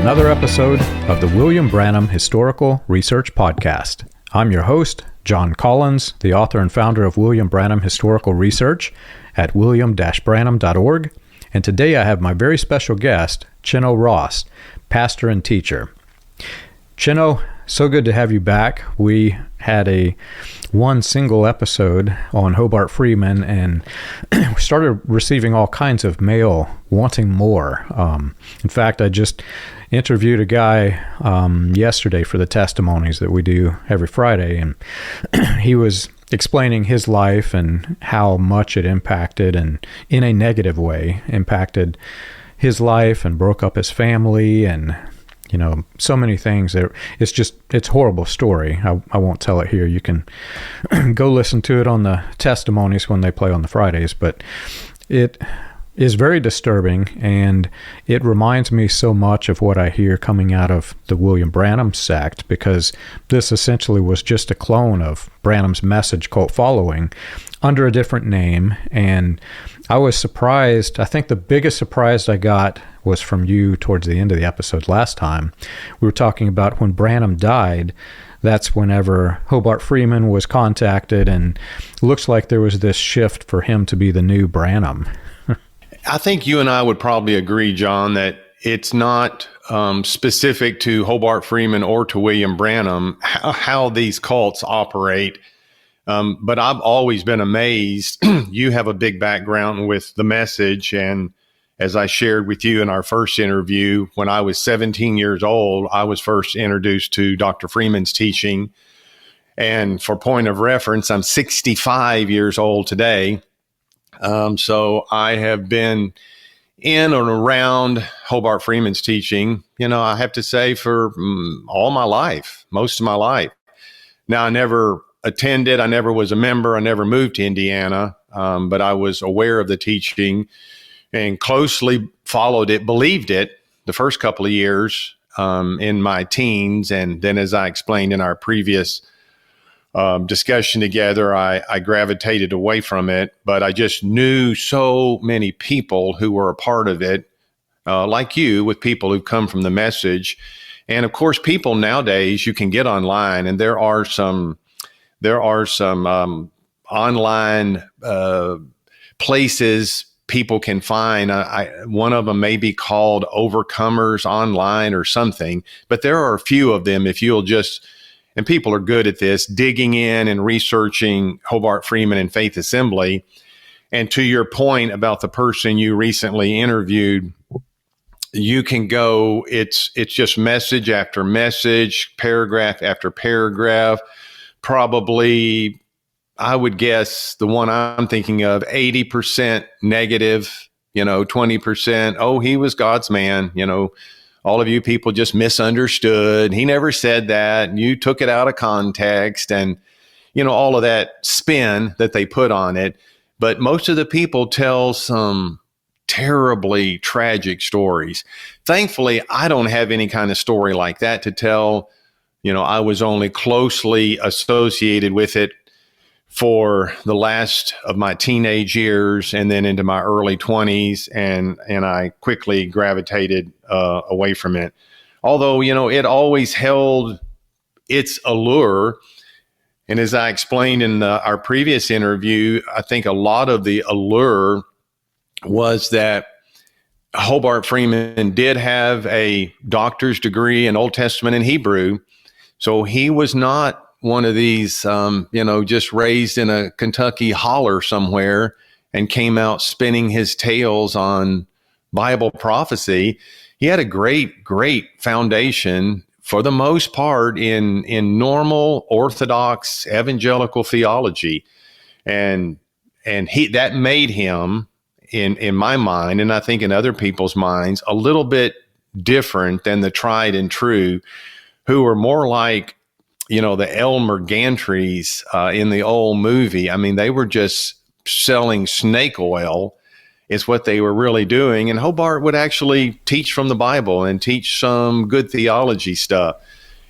another episode of the William Branham Historical Research Podcast. I'm your host, John Collins, the author and founder of William Branham Historical Research at william-branham.org, and today I have my very special guest, Chino Ross, pastor and teacher. Chino, so good to have you back. We had one single episode on Hobart Freeman, and we started receiving all kinds of mail wanting more. In fact, I just interviewed a guy yesterday for the testimonies that we do every Friday, and he was explaining his life and how much it impacted, and in a negative way, impacted his life and broke up his family, and so many things. It's a horrible story. I won't tell it here. You can go listen to it on the testimonies when they play on the Fridays, but it is very disturbing, and it reminds me so much of what I hear coming out of the William Branham sect, because this essentially was just a clone of Branham's message cult following under a different name. And I was surprised. I think the biggest surprise I got was from you towards the end of the episode last time. We were talking about when Branham died. That's whenever Hobart Freeman was contacted, and looks like there was this shift for him to be the new Branham. I think you and I would probably agree, John, that it's not specific to Hobart Freeman or to William Branham how these cults operate. But I've always been amazed. You have a big background with the message. And as I shared with you in our first interview, when I was 17 years old, I was first introduced to Dr. Freeman's teaching. And for point of reference, I'm 65 years old today. So I have been in and around Hobart Freeman's teaching, I have to say, for all my life, most of my life. Now, I never attended, I never was a member, I never moved to Indiana, but I was aware of the teaching and closely followed it, believed it the first couple of years in my teens. And then, as I explained in our previous discussion together, I gravitated away from it, but I just knew so many people who were a part of it, like you, with people who come from the message. And of course, people nowadays, you can get online, and there are some online places people can find. One of them may be called Overcomers Online or something, but there are a few of them. If you'll just, and people are good at this, digging in and researching Hobart Freeman and Faith Assembly. And to your point about the person you recently interviewed, you can go, it's just message after message, paragraph after paragraph, probably, I would guess the one I'm thinking of, 80% negative, 20%, oh, he was God's man, all of you people just misunderstood. He never said that. And you took it out of context, and, all of that spin that they put on it. But most of the people tell some terribly tragic stories. Thankfully, I don't have any kind of story like that to tell. I was only closely associated with it for the last of my teenage years and then into my early 20s, and I quickly gravitated away from it. Although, it always held its allure. And as I explained in our previous interview, I think a lot of the allure was that Hobart Freeman did have a doctor's degree in Old Testament and Hebrew. So he was not one of these, just raised in a Kentucky holler somewhere and came out spinning his tales on Bible prophecy. He had a great, great foundation, for the most part, in normal Orthodox evangelical theology. And that made him, in my mind, and I think in other people's minds, a little bit different than the tried and true, who were more like, the Elmer Gantrys in the old movie. I mean, they were just selling snake oil is what they were really doing. And Hobart would actually teach from the Bible and teach some good theology stuff.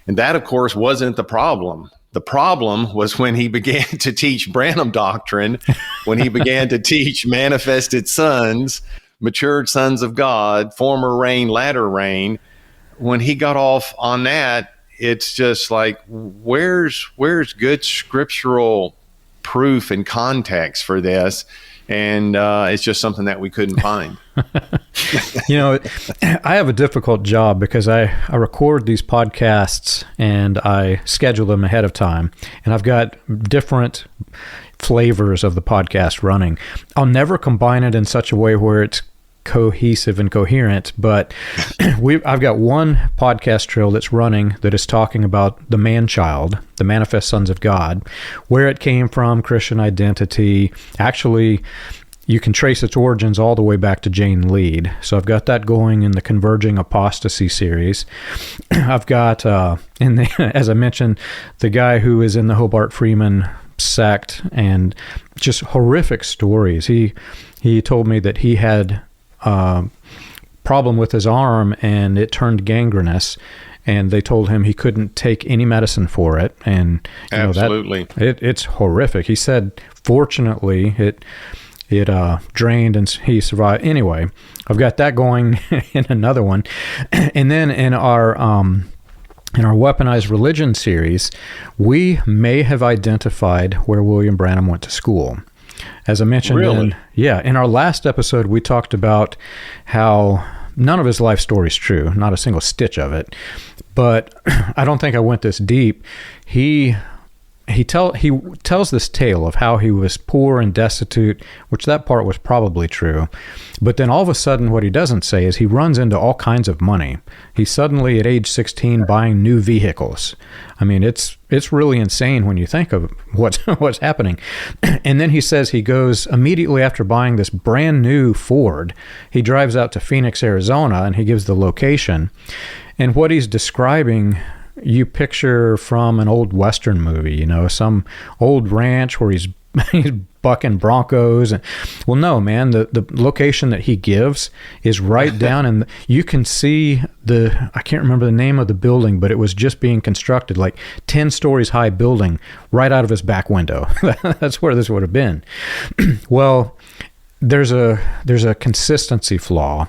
And that, of course, wasn't the problem. The problem was when he began to teach Branham doctrine, when he began to teach manifested sons, matured sons of God, former rain, latter rain. when he got off on that, it's just like, where's good scriptural proof and context for this? And it's just something that we couldn't find. I have a difficult job because I record these podcasts and I schedule them ahead of time. And I've got different flavors of the podcast running. I'll never combine it in such a way where it's cohesive and coherent, but I've got one podcast trail that's running that is talking about the man-child, the manifest sons of God, where it came from, Christian identity. Actually, you can trace its origins all the way back to Jane Lead. So I've got that going in the Converging Apostasy series. I've got, as I mentioned, the guy who is in the Hobart Freeman sect, and just horrific stories. He told me that he had problem with his arm and it turned gangrenous, and they told him he couldn't take any medicine for it. And absolutely, it's horrific. He said, fortunately, it drained and he survived. Anyway, I've got that going in another one, and then in our Weaponized Religion series, we may have identified where William Branham went to school. As I mentioned, really? In our last episode, we talked about how none of his life story is true, not a single stitch of it. But I don't think I went this deep. He tells this tale of how he was poor and destitute, which that part was probably true. But then all of a sudden, what he doesn't say is he runs into all kinds of money. He's suddenly at age 16 buying new vehicles. I mean, it's really insane when you think of what's happening. And then he says he goes immediately after buying this brand new Ford. He drives out to Phoenix, Arizona, and he gives the location. And what he's describing, you picture from an old Western movie, some old ranch where he's bucking broncos. And well, no, man, the location that he gives is right down, and you can see I can't remember the name of the building, but it was just being constructed, like 10 stories high building right out of his back window. That's where this would have been. Well, there's a consistency flaw.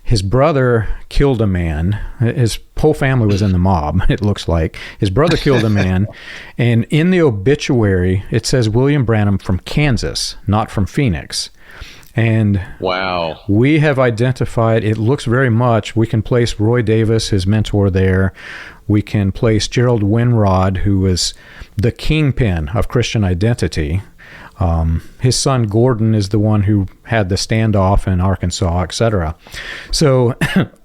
His brother killed a man. His whole family was in the mob, it looks like. His brother killed a man. And in the obituary, it says William Branham from Kansas, not from Phoenix. And wow, we have identified, it looks very much, we can place Roy Davis, his mentor, there. We can place Gerald Winrod, who was the kingpin of Christian identity. His son Gordon is the one who had the standoff in Arkansas, etc. So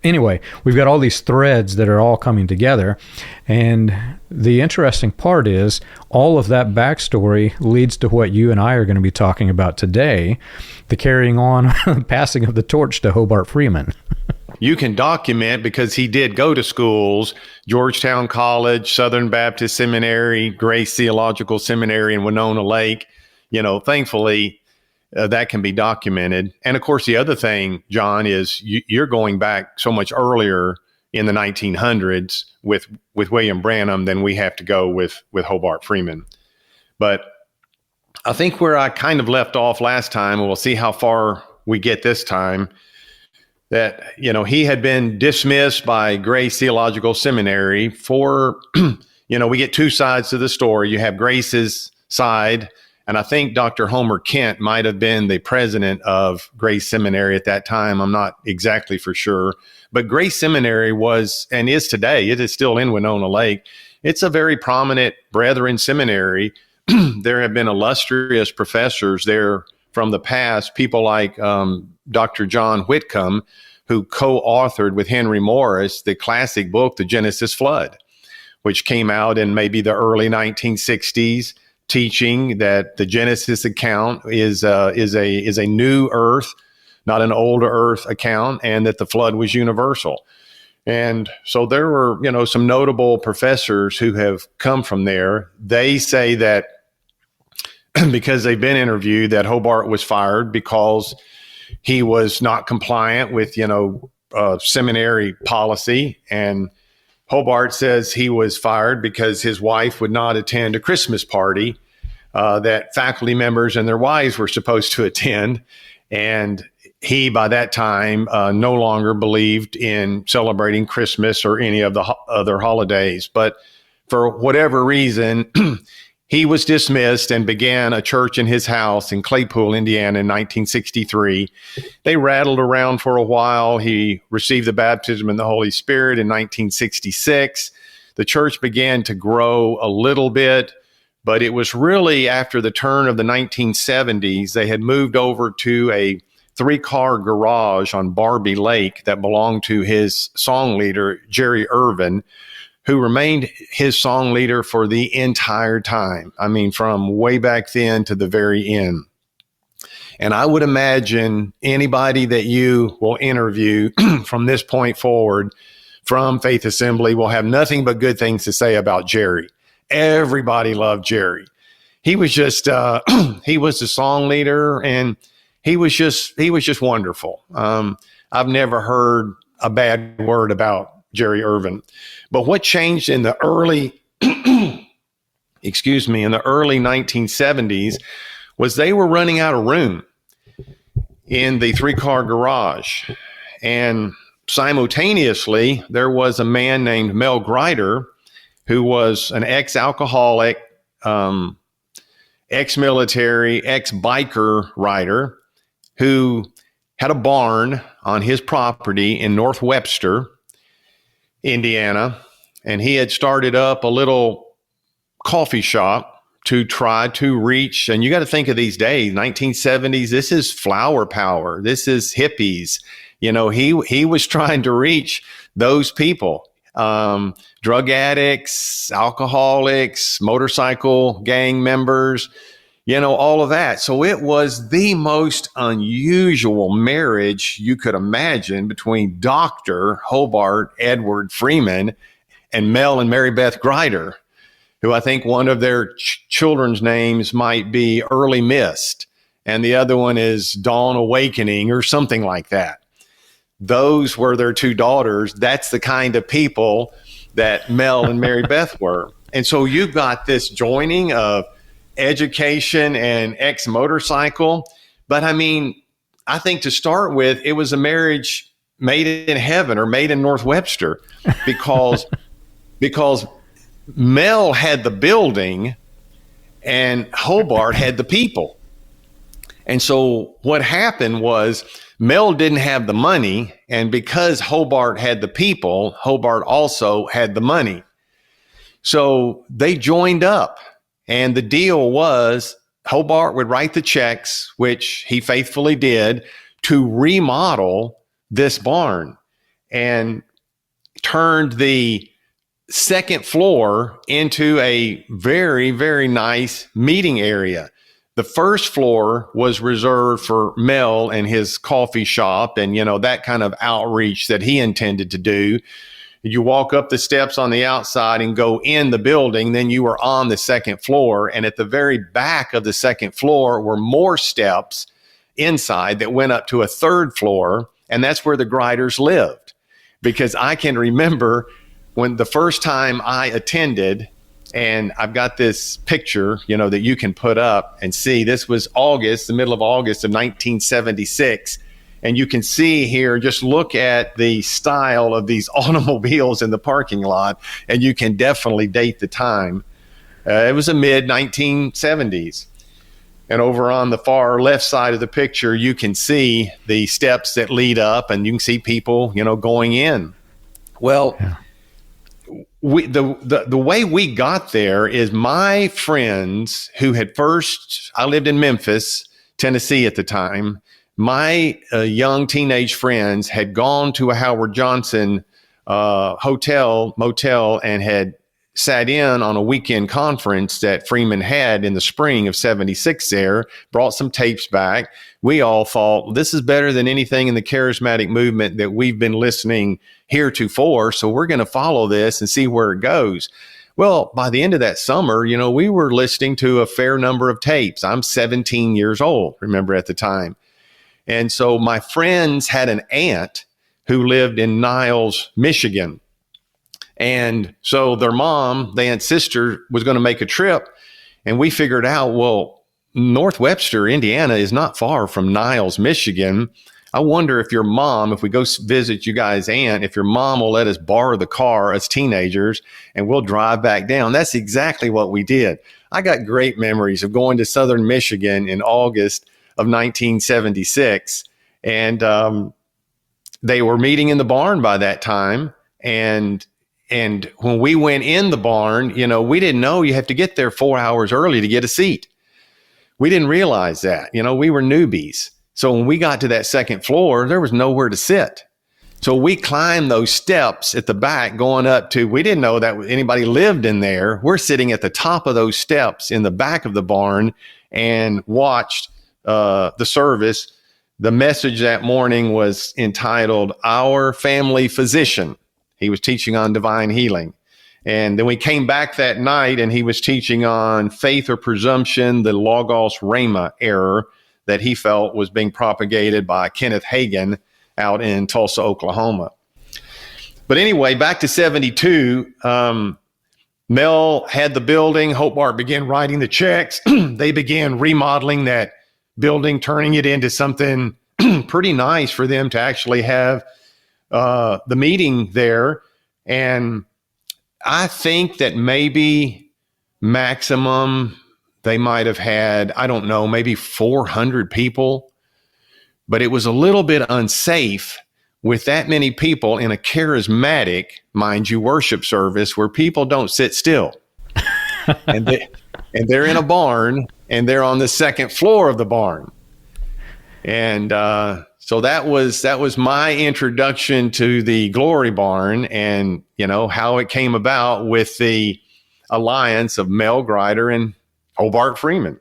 anyway, we've got all these threads that are all coming together. And the interesting part is all of that backstory leads to what you and I are going to be talking about today, the carrying on, passing of the torch to Hobart Freeman. You can document, because he did go to schools, Georgetown College, Southern Baptist Seminary, Grace Theological Seminary in Winona Lake. Thankfully, that can be documented. And of course, the other thing, John, is you're going back so much earlier in the 1900s with William Branham than we have to go with Hobart Freeman. But I think where I kind of left off last time, and we'll see how far we get this time, that, he had been dismissed by Grace Theological Seminary for, we get two sides to the story. You have Grace's side, and I think Dr. Homer Kent might have been the president of Grace Seminary at that time. I'm not exactly for sure. But Grace Seminary was, and is today, it is still in Winona Lake. It's a very prominent Brethren seminary. There have been illustrious professors there from the past, people like Dr. John Whitcomb, who co-authored with Henry Morris the classic book, The Genesis Flood, which came out in maybe the early 1960s. Teaching that the Genesis account is a new earth, not an old earth account, and that the flood was universal. And so there were, some notable professors who have come from there. They say that because they've been interviewed, that Hobart was fired because he was not compliant with, seminary policy. And Hobart says he was fired because his wife would not attend a Christmas party that faculty members and their wives were supposed to attend. And he, by that time, no longer believed in celebrating Christmas or any of the other holidays. But for whatever reason, he was dismissed and began a church in his house in Claypool, Indiana in 1963. They rattled around for a while. He received the baptism in the Holy Spirit in 1966. The church began to grow a little bit, but it was really after the turn of the 1970s, they had moved over to a 3-car garage on Barbie Lake that belonged to his song leader, Jerry Irvin, who remained his song leader for the entire time. I mean, from way back then to the very end. And I would imagine anybody that you will interview from this point forward from Faith Assembly will have nothing but good things to say about Jerry. Everybody loved Jerry. He was just, he was the song leader, and he was just wonderful. I've never heard a bad word about Jerry Irvin. But what changed in the early, in the early 1970s was they were running out of room in the 3-car garage. And simultaneously, there was a man named Mel Grider, who was an ex-alcoholic, ex-military, ex-biker rider, who had a barn on his property in North Webster, Indiana, and he had started up a little coffee shop to try to reach, and you got to think of these days, 1970s, this is flower power, this is hippies. You know, he was trying to reach those people, drug addicts, alcoholics, motorcycle gang members, you know, all of that. So it was the most unusual marriage you could imagine between Dr. Hobart Edward Freeman and Mel and Mary Beth Grider, who I think one of their children's names might be Early Mist, and the other one is Dawn Awakening or something like that. Those were their 2 daughters. That's the kind of people that Mel and Mary Beth were. And so you've got this joining of education and ex-motorcycle. But I mean, I think to start with, it was a marriage made in heaven or made in North Webster because Mel had the building and Hobart had the people. And so what happened was Mel didn't have the money, and because Hobart had the people, Hobart also had the money. So they joined up, and the deal was Hobart would write the checks, which he faithfully did, to remodel this barn and turned the second floor into a very, very nice meeting area. The first floor was reserved for Mel and his coffee shop and, you know, that kind of outreach that he intended to do. You walk up the steps on the outside and go in the building, then you were on the second floor. And at the very back of the second floor were more steps inside that went up to a third floor. And that's where the Griders lived. Because I can remember when the first time I attended, and I've got this picture, you know, that you can put up and see. This was August, the middle of August of 1976. And you can see here, just look at the style of these automobiles in the parking lot, and you can definitely date the time. It was the mid-1970s. And over on the far left side of the picture, you can see the steps that lead up, and you can see people, you know, going in. Well, yeah. The way we got there is my friends who had first, I lived in Memphis, Tennessee at the time. My young teenage friends had gone to a Howard Johnson motel, and had sat in on a weekend conference that Freeman had in the spring of 76 there, brought some tapes back. We all thought, this is better than anything in the charismatic movement that we've been listening heretofore, so we're going to follow this and see where it goes. Well, by the end of that summer, you know, we were listening to a fair number of tapes. I'm 17 years old, remember, at the time. And so my friends had an aunt who lived in Niles, Michigan. And so their mom, the aunt's sister, was going to make a trip. And we figured out, well, North Webster, Indiana is not far from Niles, Michigan. I wonder if your mom, if we go visit you guys' aunt, if your mom will let us borrow the car as teenagers and we'll drive back down. That's exactly what we did. I got great memories of going to Southern Michigan in August of 1976. And they were meeting in the barn by that time. And when we went in the barn, we didn't know you have to get there 4 hours early to get a seat. We didn't realize that. We were newbies. So when we got to that second floor, there was nowhere to sit. So we climbed those steps at the back going up to, we didn't know that anybody lived in there. We're sitting at the top of those steps in the back of the barn and watched the service. The message that morning was entitled, Our Family Physician. He was teaching on divine healing. And then we came back that night and he was teaching on faith or presumption, the Logos Rhema error that he felt was being propagated by Kenneth Hagin out in Tulsa, Oklahoma. But anyway, back to 72, Mel had the building. Hobart began writing the checks. They began remodeling that building, turning it into something pretty nice for them to actually have the meeting there. And I think that maybe maximum they might have had, I don't know, maybe 400 people. But it was a little bit unsafe with that many people in a charismatic, mind you, worship service where people don't sit still. and they're in a barn and they're on the second floor of the barn. And so that was my introduction to the Glory Barn and, how it came about with the alliance of Mel Grider and Hobart Freeman.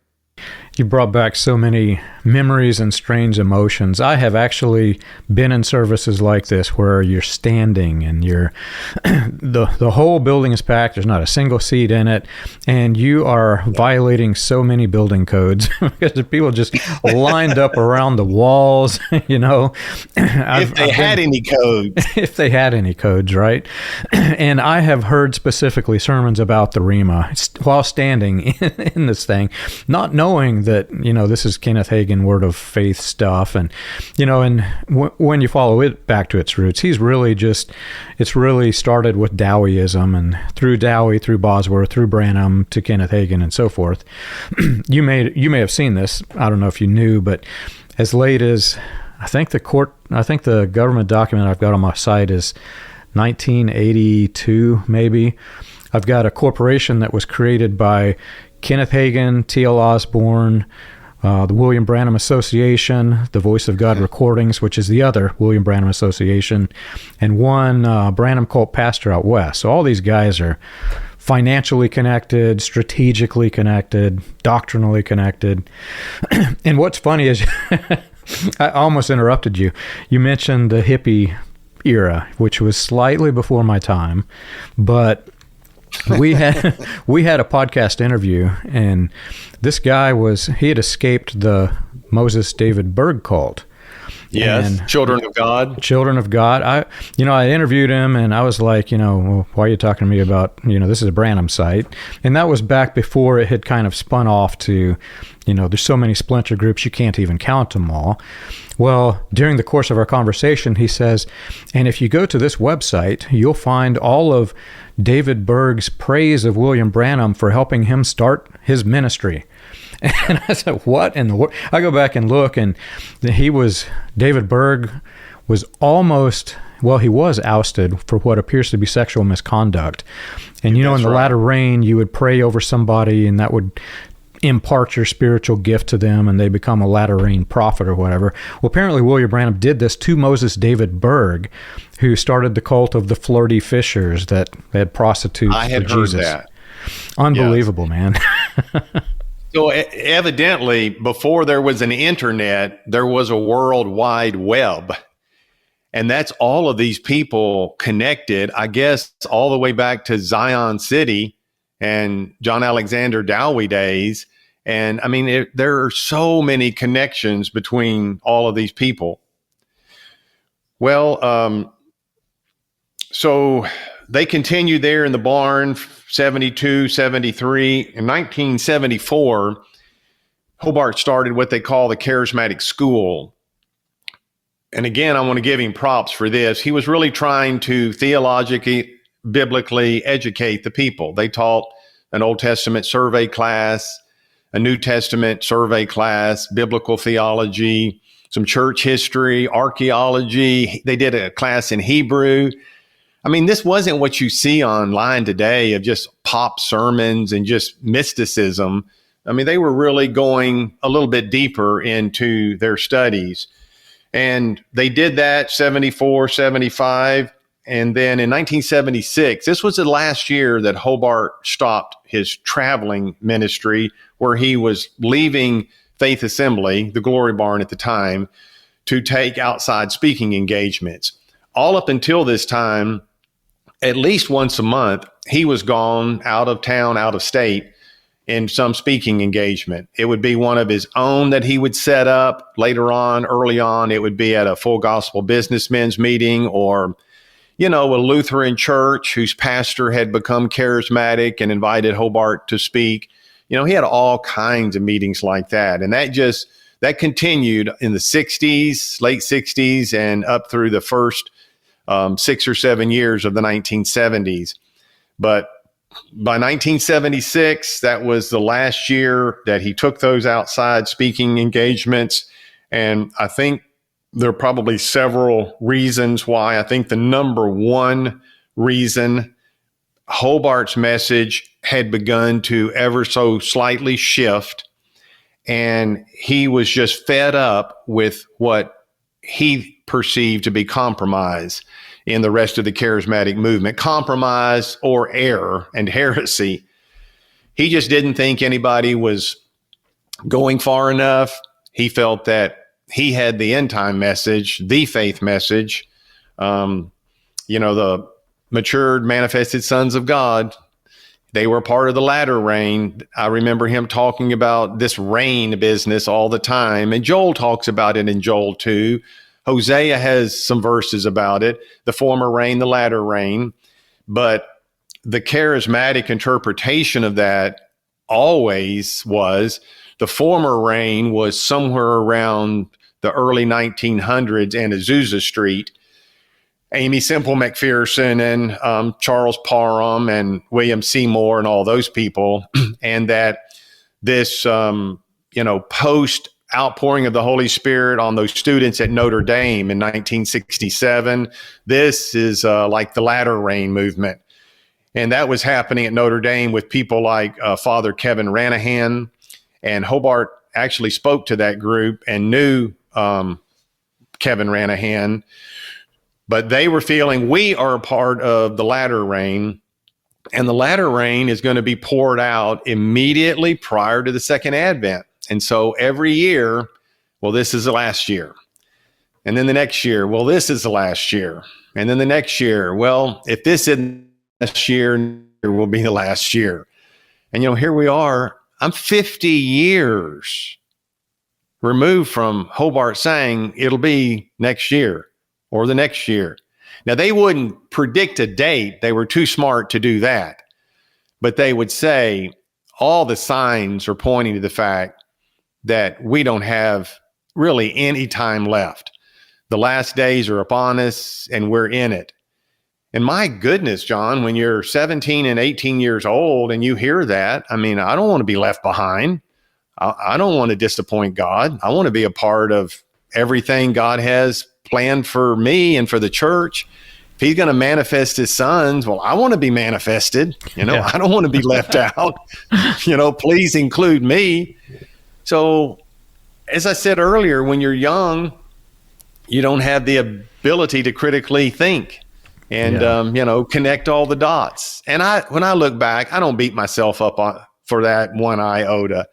You brought back so many memories and strange emotions. I have actually been in services like this where you're standing and you're the whole building is packed. There's not a single seat in it, and you are violating so many building codes because the people just lined up around the walls. If they had any codes, if they had any codes, right? And I have heard specifically sermons about the Rhema while standing in this thing, not knowing that this is Kenneth Hagin Word of Faith stuff, and when you follow it back to its roots, it's really started with Dowieism, and through Dowie, through Bosworth, through Branham to Kenneth Hagin and so forth. You may have seen this. I don't know if you knew, but as late as I think the government document I've got on my site is 1982, maybe. I've got a corporation that was created by Kenneth Hagin, T.L. Osborne, the William Branham Association, the Voice of God Recordings, which is the other William Branham Association, and one Branham cult pastor out west. So all these guys are financially connected, strategically connected, doctrinally connected. And what's funny is, I almost interrupted you. You mentioned the hippie era, which was slightly before my time, but we had a podcast interview, and this guy he had escaped the Moses David Berg cult. Yes, and Children of God. Children of God. I interviewed him, and I was like, well, why are you talking to me about, this is a Branham site? And that was back before it had kind of spun off to, there's so many splinter groups, you can't even count them all. Well, during the course of our conversation, he says, and if you go to this website, you'll find all of David Berg's praise of William Branham for helping him start his ministry. And I said, what in the world? I go back and look, and David Berg was he was ousted for what appears to be sexual misconduct. And, in the latter rain, you would pray over somebody, and that would impart your spiritual gift to them, and they become a latter rain prophet or whatever. Well, apparently William Branham did this to Moses David Berg, who started the cult of the flirty fishers that had prostitutes I had for heard Jesus. that. Unbelievable, man. So evidently, before there was an internet, there was a World Wide Web. And that's all of these people connected, I guess, all the way back to Zion City and John Alexander Dowie days. And I mean, there are so many connections between all of these people. Well, so they continued there in the barn, 72, 73. In 1974, Hobart started what they call the Charismatic School. and again, I want to give him props for this. He was really trying to theologically, biblically educate the people. They taught an Old Testament survey class, a New Testament survey class, biblical theology, some church history, archaeology. They did a class in Hebrew. I mean, this wasn't what you see online today of just pop sermons and just mysticism. I mean, they were really going a little bit deeper into their studies. And they did that 74, 75. And then in 1976, this was the last year that Hobart stopped his traveling ministry, where he was leaving Faith Assembly, the Glory Barn at the time, to take outside speaking engagements. All up until this time, at least once a month, he was gone out of town, out of state, in some speaking engagement. It would be one of his own that he would set up later on. Early on, it would be at a Full Gospel Businessmen's meeting, or, a Lutheran church whose pastor had become charismatic and invited Hobart to speak. He had all kinds of meetings like that. And that continued in the 60s, late 60s, and up through the first 6 or 7 years of the 1970s. But by 1976, that was the last year that he took those outside speaking engagements. And I think there are probably several reasons why. I think the number one reason, Hobart's message had begun to ever so slightly shift, and he was just fed up with what he perceived to be compromise in the rest of the charismatic movement, compromise or error and heresy. He just didn't think anybody was going far enough. He felt that he had the end time message, the faith message, the matured, manifested sons of God. They were part of the latter rain. I remember him talking about this rain business all the time. And Joel talks about it in Joel 2. Hosea has some verses about it, the former rain, the latter rain. But the charismatic interpretation of that always was the former rain was somewhere around the early 1900s and Azusa Street. Amy Semple McPherson and Charles Parham and William Seymour and all those people, and that this, post outpouring of the Holy Spirit on those students at Notre Dame in 1967, this is like the latter rain movement. And that was happening at Notre Dame with people like Father Kevin Ranahan, and Hobart actually spoke to that group and knew Kevin Ranahan. But they were feeling we are a part of the latter rain, and the latter rain is going to be poured out immediately prior to the second advent. And so every year, well, this is the last year. And then the next year, well, this is the last year. And then the next year, well, if this isn't the last year, it will be the last year. And, here we are. I'm 50 years removed from Hobart saying it'll be next year or the next year. Now, they wouldn't predict a date. They were too smart to do that. But they would say all the signs are pointing to the fact that we don't have really any time left. The last days are upon us and we're in it. And my goodness, John, when you're 17 and 18 years old and you hear that, I mean, I don't want to be left behind. I don't want to disappoint God. I want to be a part of everything God has planned for me and for the church. If he's going to manifest his sons, well, I want to be manifested. I don't want to be left out. Please include me. So, as I said earlier, when you're young, you don't have the ability to critically think and, connect all the dots. And when I look back, I don't beat myself up for that one iota.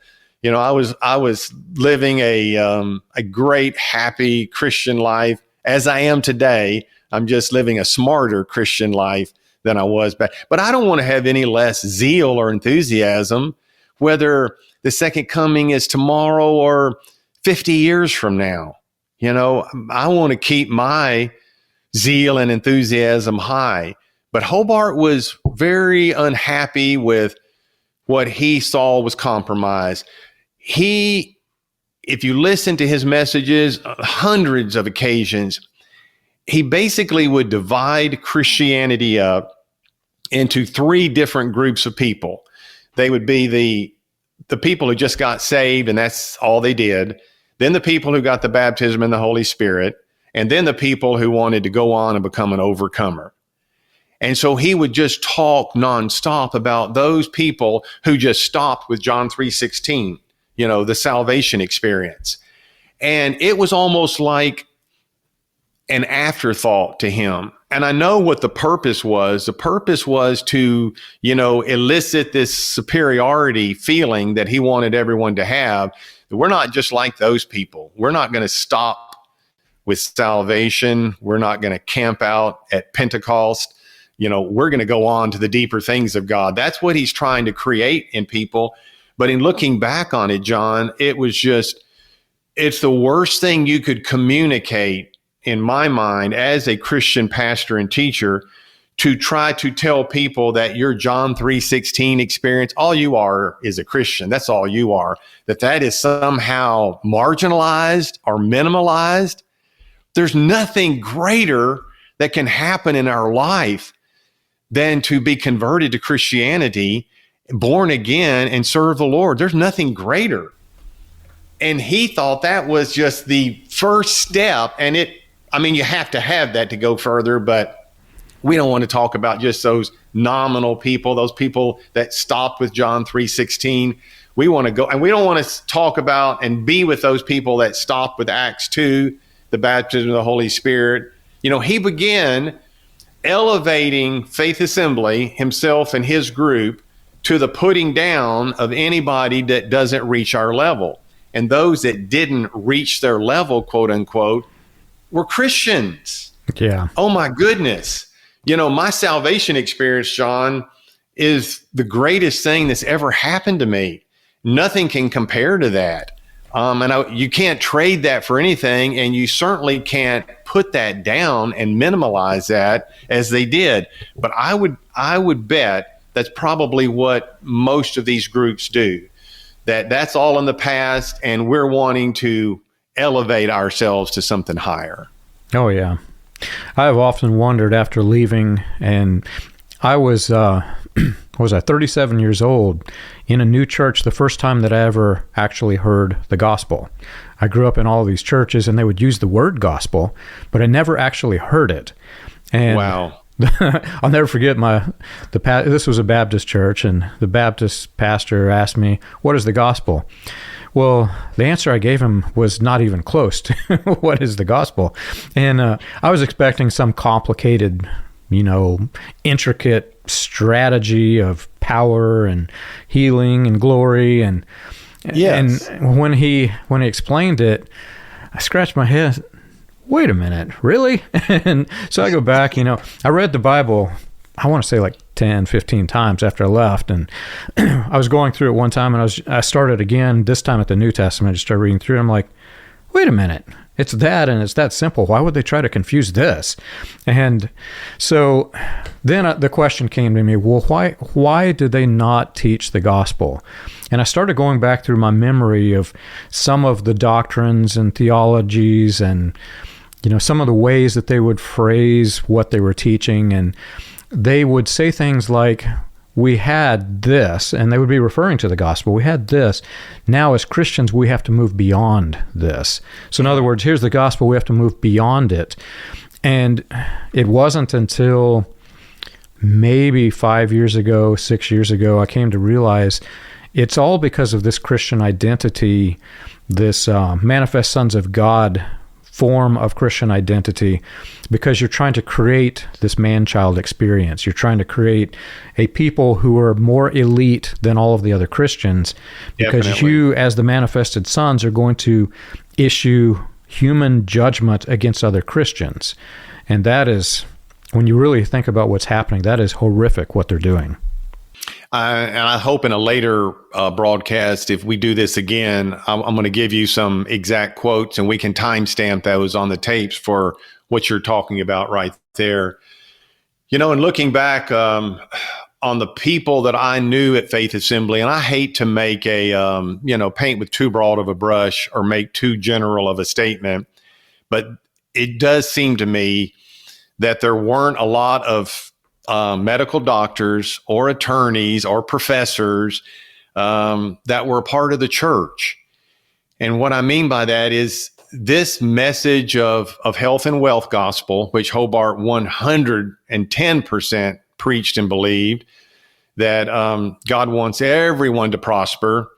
I was living a great, happy Christian life as I am today. I'm just living a smarter Christian life than I was back. But I don't want to have any less zeal or enthusiasm, whether the second coming is tomorrow or 50 years from now. I want to keep my zeal and enthusiasm high. But Hobart was very unhappy with what he saw was compromise. He if you listen to his messages, hundreds of occasions, he basically would divide Christianity up into three different groups of people. They would be the people who just got saved, and that's all they did. Then the people who got the baptism in the Holy Spirit, and then the people who wanted to go on and become an overcomer. And so he would just talk nonstop about those people who just stopped with John 3:16, the salvation experience. And it was almost like an afterthought to him. And I know what the purpose was. The purpose was to, elicit this superiority feeling that he wanted everyone to have. We're not just like those people. We're not going to stop with salvation. We're not going to camp out at Pentecost. We're going to go on to the deeper things of God. That's what he's trying to create in people. But in looking back on it, John, it's the worst thing you could communicate, in my mind, as a Christian pastor and teacher, to try to tell people that your John 3:16 experience, all you are is a Christian. That's all you are. That is somehow marginalized or minimalized. There's nothing greater that can happen in our life than to be converted to Christianity, born again, and serve the Lord. There's nothing greater. And he thought that was just the first step. And you have to have that to go further, but we don't want to talk about just those nominal people, those people that stopped with John 3:16. We want to go, and we don't want to talk about and be with those people that stopped with Acts 2, the baptism of the Holy Spirit. He began elevating Faith Assembly, himself and his group, to the putting down of anybody that doesn't reach our level. And those that didn't reach their level, quote unquote, were Christians. Yeah. Oh my goodness. My salvation experience, John, is the greatest thing that's ever happened to me. Nothing can compare to that. You can't trade that for anything, and you certainly can't put that down and minimalize that as they did. But I would bet that's probably what most of these groups do. That's all in the past, and we're wanting to elevate ourselves to something higher. Oh, yeah. I've often wondered after leaving, and I was 37 years old in a new church the first time that I ever actually heard the gospel. I grew up in all these churches, and they would use the word gospel, but I never actually heard it. And wow. I'll never forget this was a Baptist church, and the Baptist pastor asked me, "What is the gospel?" Well, the answer I gave him was not even close to what is the gospel. And I was expecting some complicated, intricate strategy of power and healing and glory. And yes. And when he explained it, I scratched my head. Wait a minute, really? And so I go back, I read the Bible, I want to say like 10, 15 times after I left. And I was going through it one time, and I started again, this time at the New Testament. I just started reading through it. I'm like, wait a minute. It's that, and it's that simple. Why would they try to confuse this? And so then the question came to me, well, why did they not teach the gospel? And I started going back through my memory of some of the doctrines and theologies and, some of the ways that they would phrase what they were teaching. And they would say things like, we had this, and they would be referring to the gospel. We had this. Now, as Christians, we have to move beyond this. So in other words, here's the gospel. We have to move beyond it. And it wasn't until maybe 5 years ago, 6 years ago, I came to realize it's all because of this Christian identity, this manifest sons of God form of Christian identity, because you're trying to create this man-child experience. You're trying to create a people who are more elite than all of the other Christians, because Definitely. You, as the manifested sons, are going to issue human judgment against other Christians. And that is, when you really think about what's happening, that is horrific what they're doing. And I hope in a later broadcast, if we do this again, I'm going to give you some exact quotes, and we can timestamp those on the tapes for what you're talking about right there. And looking back, on the people that I knew at Faith Assembly, and I hate to make a, paint with too broad of a brush or make too general of a statement, but it does seem to me that there weren't a lot of medical doctors or attorneys or professors that were a part of the church. And what I mean by that is this message of health and wealth gospel, which Hobart 110% preached and believed, that God wants everyone to prosper.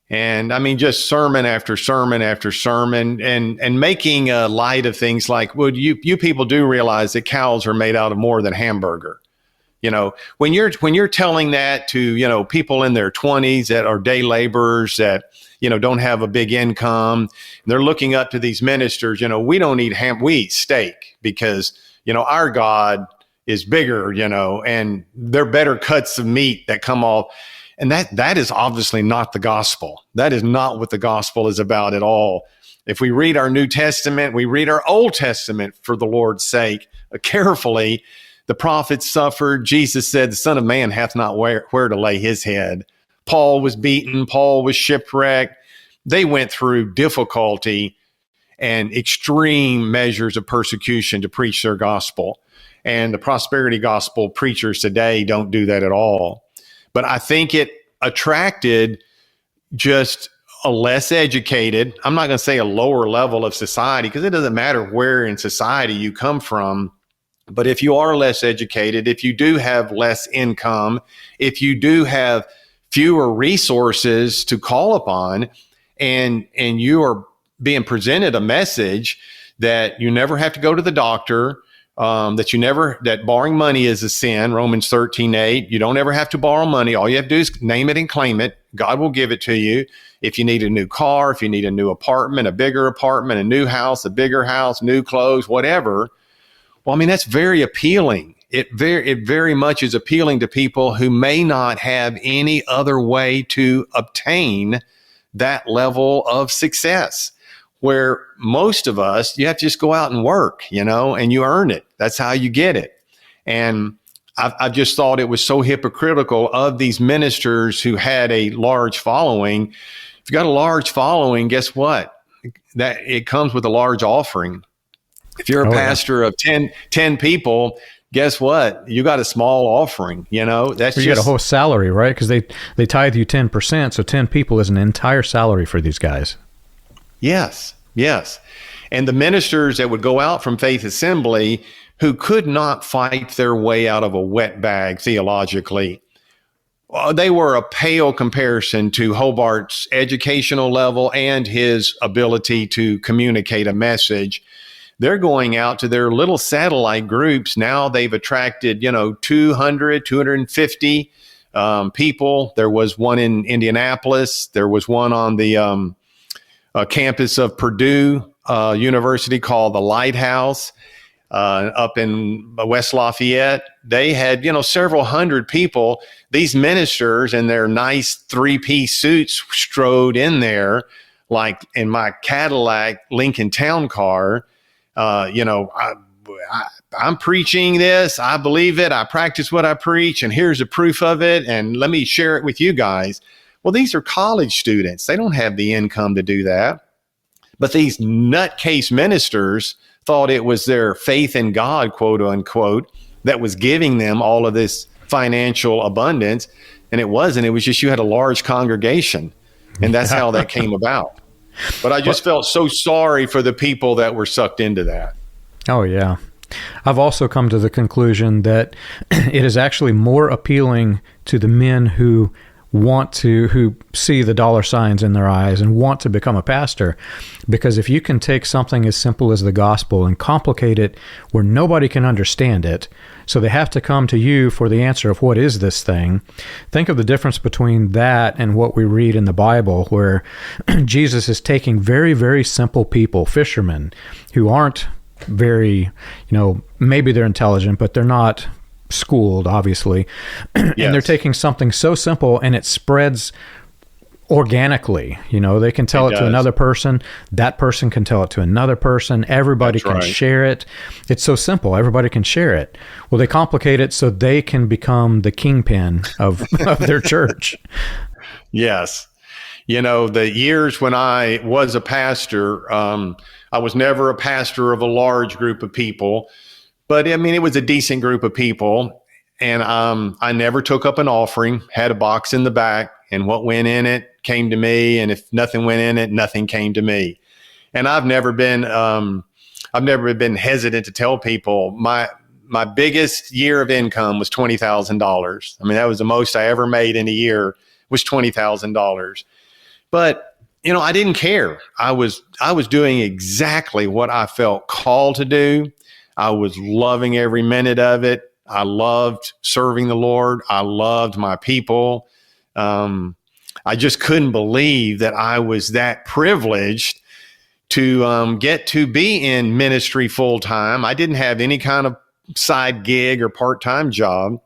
And I mean, just sermon after sermon after sermon, and making light of things like, well, you people do realize that cows are made out of more than hamburger. When you're telling that to, people in their 20s that are day laborers that, don't have a big income, and they're looking up to these ministers, we don't eat we eat steak because, our God is bigger, and they're better cuts of meat that come off. And that is obviously not the gospel. That is not what the gospel is about at all. If we read our New Testament, we read our Old Testament for the Lord's sake carefully. The prophets suffered. Jesus said, the Son of Man hath not where to lay his head. Paul was beaten. Paul was shipwrecked. They went through difficulty and extreme measures of persecution to preach their gospel. And the prosperity gospel preachers today don't do that at all. But I think it attracted just a less educated, I'm not going to say a lower level of society, because it doesn't matter where in society you come from. But if you are less educated, if you do have less income, if you do have fewer resources to call upon, and you are being presented a message that you never have to go to the doctor, that borrowing money is a sin, Romans 13:8. You don't ever have to borrow money. All you have to do is name it and claim it. God will give it to you. If you need a new car, if you need a new apartment, a bigger apartment, a new house, a bigger house, new clothes, whatever. Well, I mean, that's very appealing. It very much is appealing to people who may not have any other way to obtain that level of success. Where most of us, you have to just go out and work, and you earn it. That's how you get it. And I just thought it was so hypocritical of these ministers who had a large following. If you got a large following, guess what? That it comes with a large offering. If you're a pastor of 10 people, guess what? You got a small offering, That's you got a whole salary, right? Because they tithe you 10%, so 10 people is an entire salary for these guys. Yes. And the ministers that would go out from Faith Assembly who could not fight their way out of a wet bag theologically, they were a pale comparison to Hobart's educational level and his ability to communicate a message. They're going out to their little satellite groups. Now they've attracted, 200, 250 people. There was one in Indianapolis. There was one on the campus of Purdue University called the Lighthouse up in West Lafayette. They had, several hundred people. These ministers in their nice three-piece suits strode in there, like in my Cadillac Lincoln Town Car. I'm preaching this. I believe it. I practice what I preach, and here's a proof of it. And let me share it with you guys. Well, these are college students. They don't have the income to do that. But these nutcase ministers thought it was their faith in God, quote unquote, that was giving them all of this financial abundance. And it wasn't. It was just you had a large congregation. And that's how that came about. But I just felt so sorry for the people that were sucked into that. Oh, yeah. I've also come to the conclusion that it is actually more appealing to the men who see the dollar signs in their eyes and want to become a pastor. Because if you can take something as simple as the gospel and complicate it where nobody can understand it, so they have to come to you for the answer of what is this thing. Think of the difference between that and what we read in the Bible, where Jesus is taking very, very simple people, fishermen, who aren't very, maybe they're intelligent, but they're not schooled, obviously. And they're taking something so simple and it spreads organically. They can tell it to another person. That person can tell it to another person. Everybody can share it. It's so simple. Everybody can share it. Well, they complicate it so they can become the kingpin of their church. Yes. The years when I was a pastor, I was never a pastor of a large group of people, but it was a decent group of people. And I never took up an offering, had a box in the back, and what went in it came to me. And if nothing went in it, nothing came to me. And I've never been hesitant to tell people my biggest year of income was $20,000. That was the most I ever made in a year, was $20,000. But I didn't care. I was doing exactly what I felt called to do. I was loving every minute of it. I loved serving the Lord. I loved my people. I just couldn't believe that I was that privileged to get to be in ministry full time. I didn't have any kind of side gig or part-time job.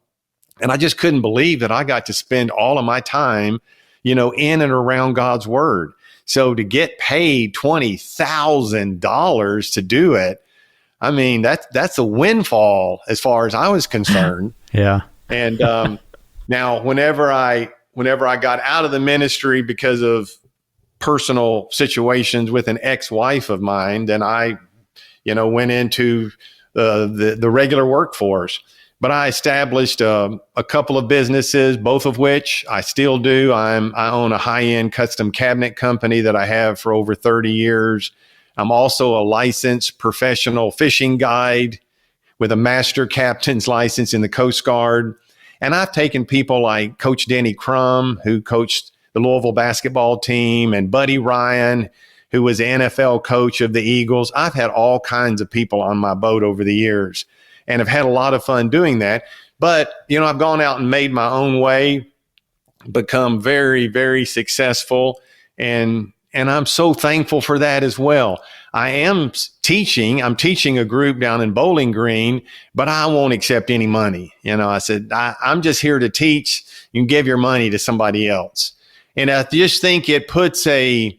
And I just couldn't believe that I got to spend all of my time, in and around God's word. So to get paid $20,000 to do it, that's a windfall as far as I was concerned. Yeah. And now, whenever I got out of the ministry because of personal situations with an ex-wife of mine, then I, went into the regular workforce. But I established a couple of businesses, both of which I still do. I own a high-end custom cabinet company that I have for over 30 years. I'm also a licensed professional fishing guide with a master captain's license in the Coast Guard. And I've taken people like Coach Denny Crum, who coached the Louisville basketball team, and Buddy Ryan, who was the NFL coach of the Eagles. I've had all kinds of people on my boat over the years and have had a lot of fun doing that. But, I've gone out and made my own way, become very, very successful. And I'm so thankful for that as well. I'm teaching a group down in Bowling Green, but I won't accept any money. I said, I'm just here to teach. You can give your money to somebody else. And I just think it puts a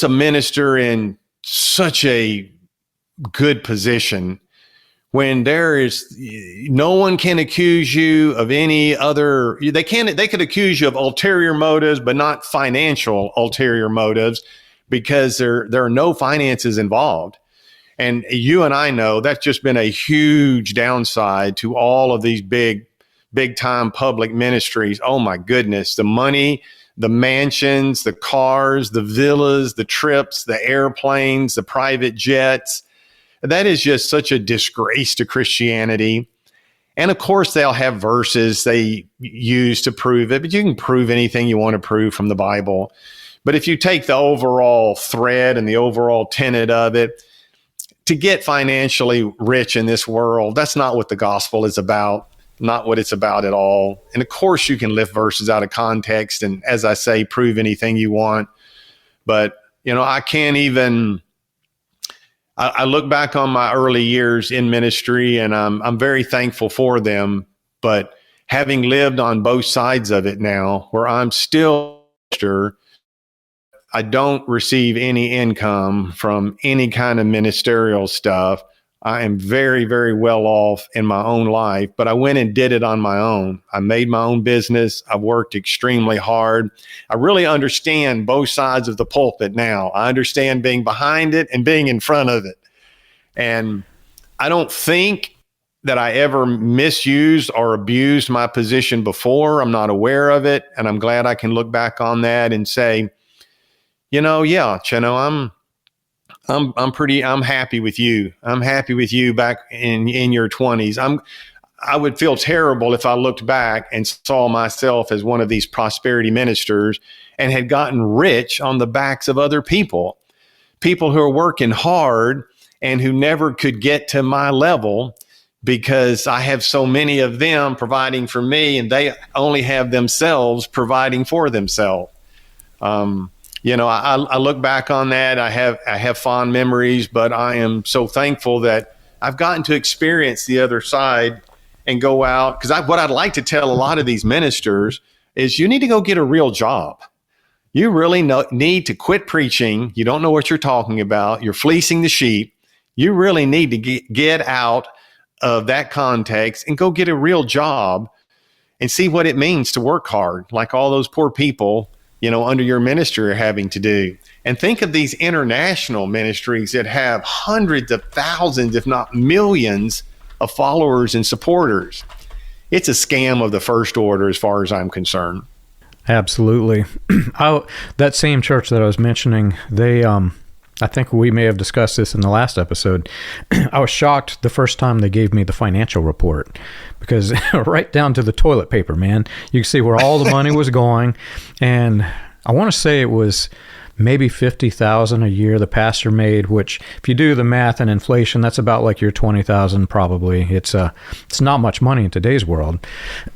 minister in such a good position when there is no one can accuse you of any other. They could accuse you of ulterior motives, but not financial ulterior motives, because there are no finances involved. And you and I know that's just been a huge downside to all of these big time public ministries. Oh my goodness, the money, the mansions, the cars, the villas, the trips, the airplanes, the private jets. That is just such a disgrace to Christianity. And of course, they'll have verses they use to prove it, but you can prove anything you want to prove from the Bible. But if you take the overall thread and the overall tenet of it, to get financially rich in this world, that's not what the gospel is about, not what it's about at all. And of course, you can lift verses out of context and, as I say, prove anything you want. But, I can't even... I look back on my early years in ministry, and I'm very thankful for them. But having lived on both sides of it now, where I'm still, I don't receive any income from any kind of ministerial stuff. I am very, very well off in my own life, but I went and did it on my own. I made my own business. I've worked extremely hard. I really understand both sides of the pulpit now. I understand being behind it and being in front of it. And I don't think that I ever misused or abused my position before. I'm not aware of it. And I'm glad I can look back on that and say, yeah, Chino, I'm happy with you. I'm happy with you back in your 20s. I would feel terrible if I looked back and saw myself as one of these prosperity ministers and had gotten rich on the backs of other people who are working hard and who never could get to my level because I have so many of them providing for me and they only have themselves providing for themselves. I look back on that. I have fond memories, but I am so thankful that I've gotten to experience the other side and go out. Because what I'd like to tell a lot of these ministers is you need to go get a real job. you really need to quit preaching. You don't know what you're talking about. You're fleecing the sheep. You really need to get out of that context and go get a real job and see what it means to work hard, like all those poor people, under your ministry are having to do. And think of these international ministries that have hundreds of thousands, if not millions, of followers and supporters. It's a scam of the first order as far as I'm concerned. Absolutely. That same church that I was mentioning, they, I think we may have discussed this in the last episode. I was shocked the first time they gave me the financial report, because right down to the toilet paper, man, you can see where all the money was going. And I want to say it was maybe $50,000 a year the pastor made, which if you do the math and inflation, that's about like your $20,000 probably. It's not much money in today's world.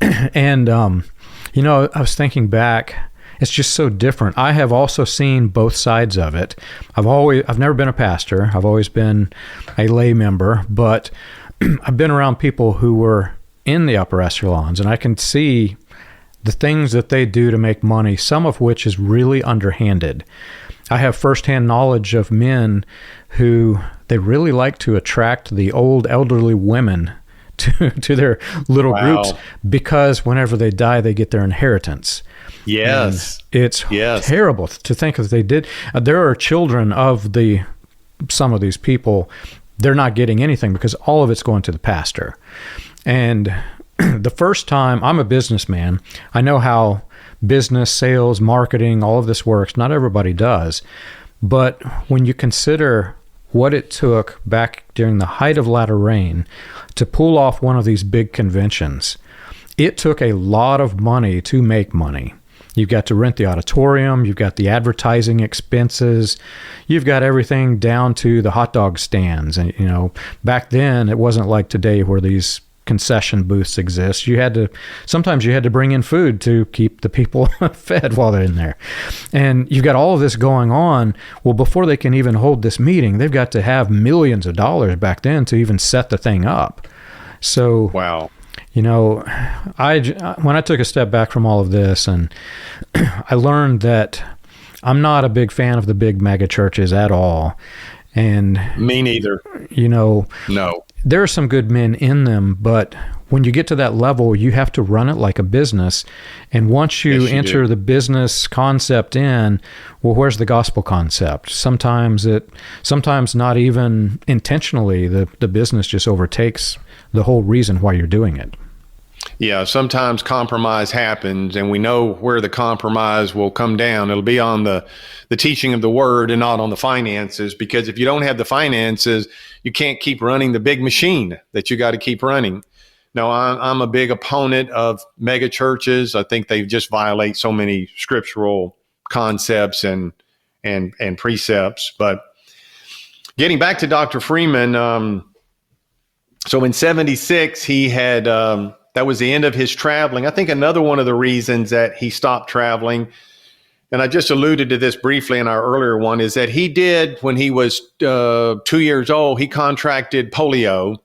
And I was thinking back, it's just so different. I have also seen both sides of it. I've never been a pastor. I've always been a lay member, but I've been around people who were in the upper echelons, and I can see the things that they do to make money, some of which is really underhanded. I have firsthand knowledge of men who they really like to attract the old elderly women to their little groups, because whenever they die, they get their inheritance. Yes. And it's terrible to think that they did. There are children of some of these people. They're not getting anything because all of it's going to the pastor. And the first time, I'm a businessman. I know how business, sales, marketing, all of this works. Not everybody does. But when you consider what it took back during the height of latter rain to pull off one of these big conventions, it took a lot of money to make money. You've got to rent the auditorium, you've got the advertising expenses, you've got everything down to the hot dog stands. And, back then it wasn't like today where these concession booths exist. Sometimes you had to bring in food to keep the people fed while they're in there. And you've got all of this going on. Well, before they can even hold this meeting, they've got to have millions of dollars back then to even set the thing up. So, wow. When I took a step back from all of this, and I learned that I'm not a big fan of the big mega churches at all. And me neither. No. There are some good men in them, but when you get to that level, you have to run it like a business. And once you enter the business concept in, well, where's the gospel concept? Sometimes not even intentionally, the business just overtakes the whole reason why you're doing it. Yeah, sometimes compromise happens, and we know where the compromise will come down. It'll be on the teaching of the word and not on the finances, because if you don't have the finances, you can't keep running the big machine that you got to keep running. No, I'm a big opponent of mega churches. I think they just violate so many scriptural concepts and precepts. But getting back to Dr. Freeman, so in 76, he had, that was the end of his traveling. I think another one of the reasons that he stopped traveling, and I just alluded to this briefly in our earlier one, is that he did, when he was 2 years old, he contracted polio.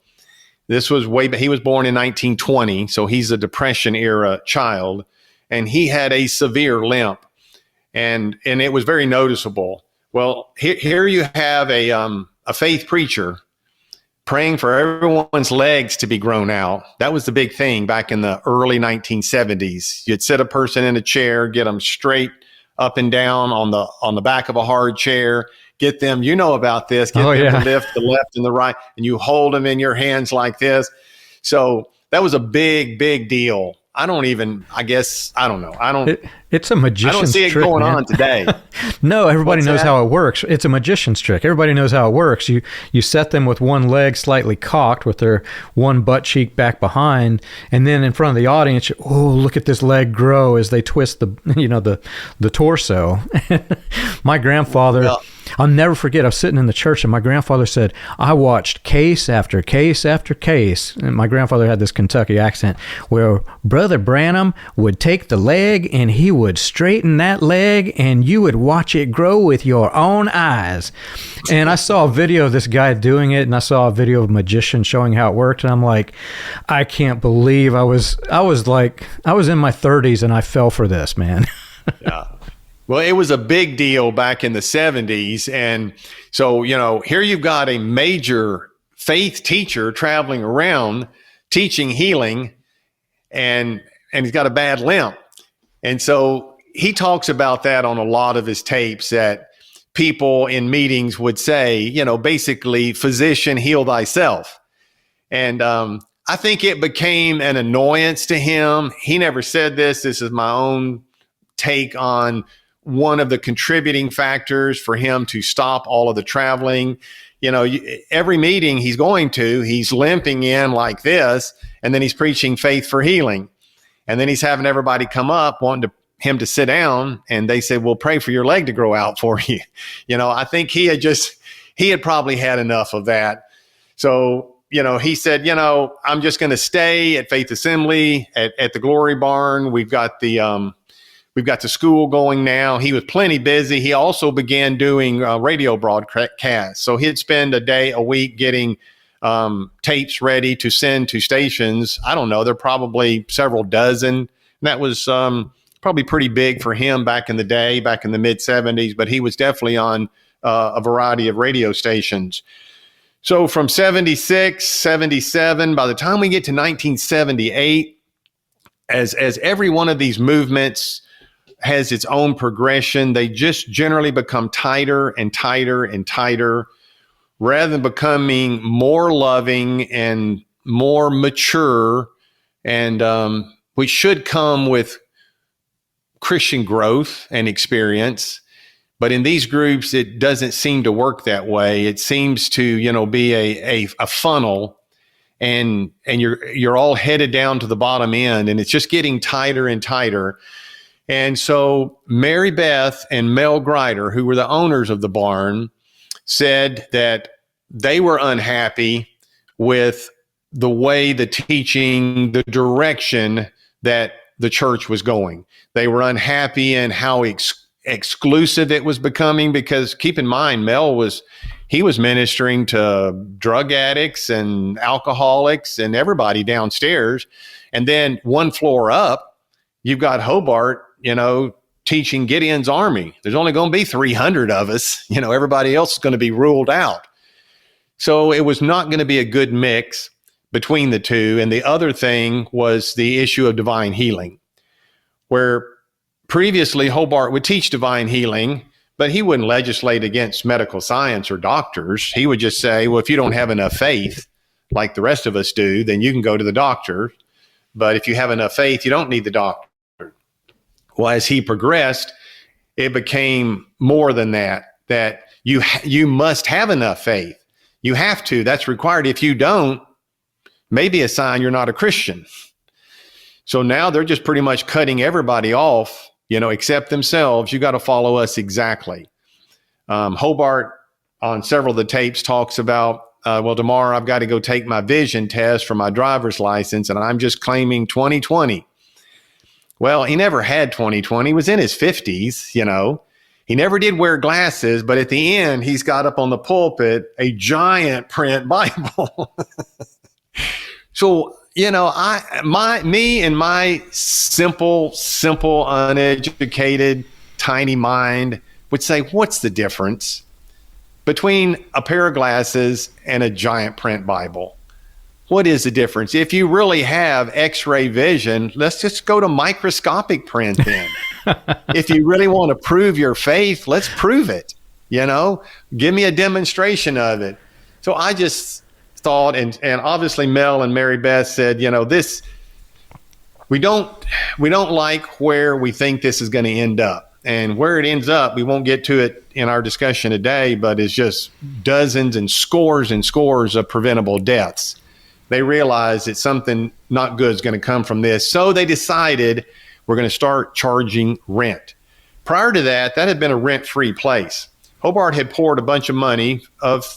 This was he was born in 1920, so he's a Depression era child, and he had a severe limp, and it was very noticeable. Well, here you have a faith preacher praying for everyone's legs to be grown out. That was the big thing back in the early 1970s. You'd sit a person in a chair, get them straight up and down on the back of a hard chair, get them, about this, get them to lift the left and the right, and you hold them in your hands like this. So that was a big, big deal. I don't know. It's a magician's trick. I don't see it going on today. No, everybody knows how it works. It's a magician's trick. Everybody knows how it works. You set them with one leg slightly cocked with their one butt cheek back behind, and then in front of the audience, look at this leg grow as they twist the torso. My grandfather, I'll never forget, I was sitting in the church and my grandfather said, I watched case after case after case. And my grandfather had this Kentucky accent where Brother Branham would take the leg and he would straighten that leg and you would watch it grow with your own eyes. And I saw a video of this guy doing it, and I saw a video of a magician showing how it worked. And I'm like, I can't believe I was in my 30s and I fell for this, man. Yeah. Well, it was a big deal back in the 70s. And so, here you've got a major faith teacher traveling around teaching healing, and he's got a bad limp. And so he talks about that on a lot of his tapes, that people in meetings would say, basically, physician, heal thyself. And I think it became an annoyance to him. He never said this. This is my own take on one of the contributing factors for him to stop all of the traveling. Every meeting he's going to, he's limping in like this, and then he's preaching faith for healing. And then he's having everybody come up wanting him to sit down, and they said, well, pray for your leg to grow out for you. I think he had probably had enough of that. So, he said, I'm just going to stay at Faith Assembly at the Glory Barn. We've got the school going now. He was plenty busy. He also began doing radio broadcasts. So he'd spend a week getting tapes ready to send to stations. I don't know. There are probably several dozen. And that was probably pretty big for him back in the day, back in the mid-'70s. But he was definitely on a variety of radio stations. So from 76, 77, by the time we get to 1978, as every one of these movements has its own progression, they just generally become tighter and tighter and tighter, rather than becoming more loving and more mature, and which should come with Christian growth and experience. But in these groups, it doesn't seem to work that way. It seems to, be a funnel, and you're all headed down to the bottom end, and it's just getting tighter and tighter. And so Mary Beth and Mel Grider, who were the owners of the barn, said that they were unhappy with the way the teaching, the direction that the church was going. They were unhappy in how exclusive it was becoming, because keep in mind, Mel was ministering to drug addicts and alcoholics and everybody downstairs. And then one floor up, you've got Hobart, teaching Gideon's army. There's only going to be 300 of us. Everybody else is going to be ruled out. So it was not going to be a good mix between the two. And the other thing was the issue of divine healing, where previously Hobart would teach divine healing, but he wouldn't legislate against medical science or doctors. He would just say, well, if you don't have enough faith like the rest of us do, then you can go to the doctor. But if you have enough faith, you don't need the doctor. Well, as he progressed, it became more than that you must have enough faith. You have to. That's required. If you don't, maybe a sign you're not a Christian. So now they're just pretty much cutting everybody off, except themselves. You got to follow us exactly. Hobart, on several of the tapes, talks about, tomorrow I've got to go take my vision test for my driver's license, and I'm just claiming 20/20. Well, he never had 20/20. He was in his 50s, He never did wear glasses, but at the end, he's got up on the pulpit a giant print Bible. So, me and my simple, uneducated, tiny mind would say, what's the difference between a pair of glasses and a giant print Bible? What is the difference? If you really have X-ray vision, let's just go to microscopic print then. If you really want to prove your faith, let's prove it. Give me a demonstration of it. So I just thought, and obviously Mel and Mary Beth said, this, we don't like where we think this is going to end up. And where it ends up, we won't get to it in our discussion today, but it's just dozens and scores of preventable deaths. They realized that something not good is going to come from this. So they decided we're going to start charging rent. Prior to that had been a rent-free place. Hobart had poured a bunch of money